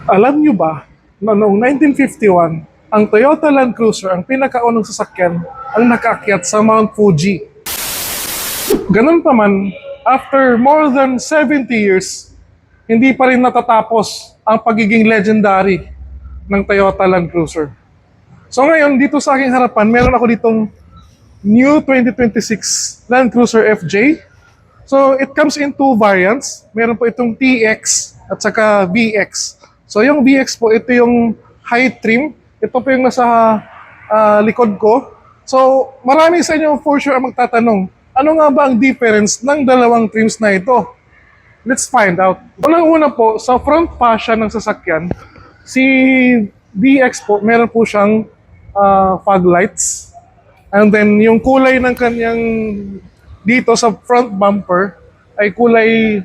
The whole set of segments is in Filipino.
Alam nyo ba na noong 1951, ang Toyota Land Cruiser ang pinakaunang sasakyan ang nakaakyat sa Mount Fuji. Ganun pa man, after more than 70 years, hindi pa rin natatapos ang pagiging legendary ng Toyota Land Cruiser. So ngayon, dito sa aking harapan, meron ako ditong new 2026 Land Cruiser FJ. So it comes in two variants. Meron po itong TX at saka VX. So yung VX po, ito yung high trim. Ito po yung nasa likod ko. So marami sa inyo for sure ang magtatanong, ano nga ba ang difference ng dalawang trims na ito? Let's find out. Unang-una po, sa front fascia ng sasakyan, si VX po, meron po siyang fog lights. And then yung kulay ng kanyang dito sa front bumper ay kulay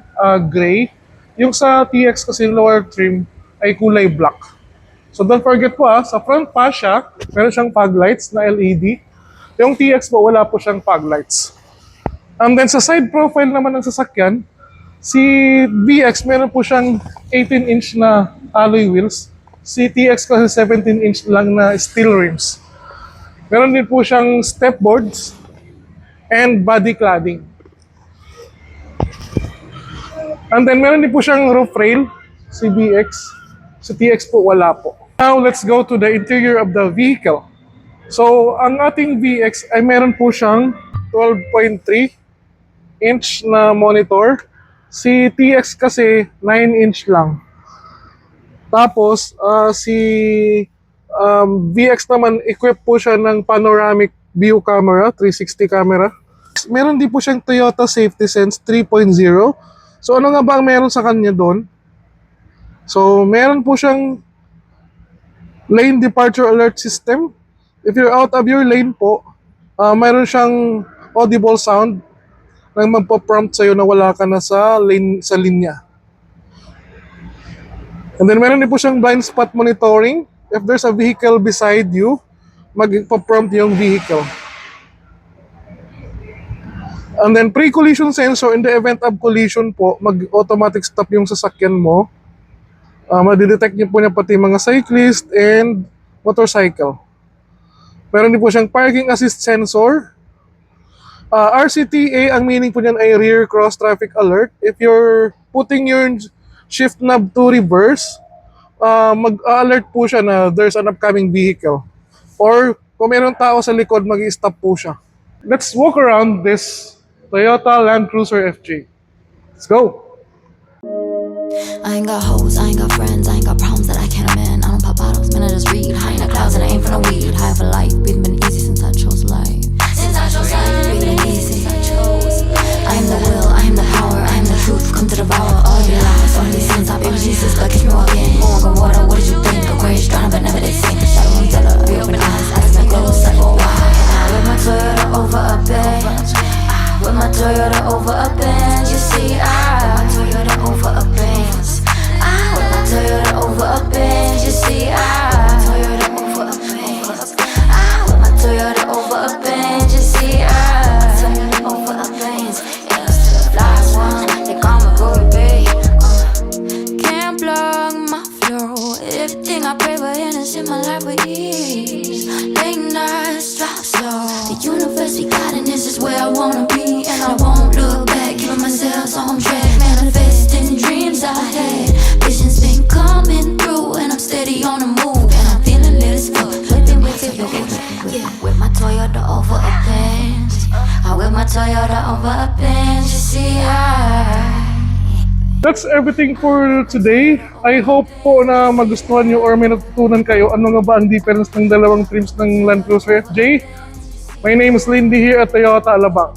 gray. Yung sa TX kasi lower trim ay kulay black. So don't forget po sa front fascia, meron siyang fog lights na LED. Yung TX po, wala po siyang fog lights. And then sa side profile naman ng sasakyan, si VX meron po siyang 18-inch na alloy wheels. Si TX kasi 17-inch lang na steel rims. Meron din po siyang step boards and body cladding. And then meron din po siyang roof rail, si VX. Si TX po wala po. Now let's go to the interior of the vehicle. So ang ating VX ay meron po siyang 12.3 inch na monitor. Si TX kasi 9-inch lang. Tapos si VX naman equipped po siya ng panoramic view camera, 360 camera. Meron din po siyang Toyota Safety Sense 3.0. So ano nga ba ang meron sa kanya doon? So meron po siyang lane departure alert system. If you're out of your lane po, meron siyang audible sound nang magpo-prompt sa'yo na wala ka na sa lane, sa linya. And then meron din po siyang blind spot monitoring. If there's a vehicle beside you, magpo-prompt yung vehicle. And then pre-collision sensor, in the event of collision po, mag-automatic stop yung sasakyan mo. Madidetect niyo po niya pati mga cyclist and motorcycle. Meron din po siyang parking assist sensor. RCTA, ang meaning po niyan ay rear cross traffic alert. If you're putting your shift knob to reverse, mag-alert po siya na there's an upcoming vehicle. Or kung mayroong tao sa likod, mag-i-stop po siya. Let's walk around this Toyota Land Cruiser FJ. Let's go! I ain't got hoes, I ain't got friends, I ain't got problems that I can't amend. I don't pop bottles, man, I just read. High in the clouds and I ain't for no weed. High for life, been easy since I chose life. Since I chose life, been easy since I chose. I am the will, I am the power, I am the truth. Come to devour all your lies, all these sins. I baby Jesus, God catch me walking. Oh, on water, what did you think? Aquarius drowning, but never they sink. Shadow and Della, reopen eyes, eyes my close, like oh why? With my Toyota over a bench, with my Toyota over a bench. You see, I with my Toyota over a bench. With my Toyota over a bench. You see, I Toyota over a bench. With my Toyota over a bench. You see, I Toyota over a bench. Yeah, that's the last one. They call me Corey Bay. Can't block my flow. Everything I pray for is in my life with ease. Late nights drop slow. The universe be guiding, this is where I wanna be, and I won't look back. Keeping myself on track, manifesting dreams I had. Visions been coming through, and I'm steady on the move, and I'm feeling lit as fuck. Whipping with it, yeah. With my Toyota over a bench. I with my Toyota over a bench. You see, That's everything for today. I hope po na magustuhan nyo or may natutunan kayo ano nga ba ang difference ng dalawang trims ng Land Cruiser FJ. My name is Lindy here at Toyota Alabang.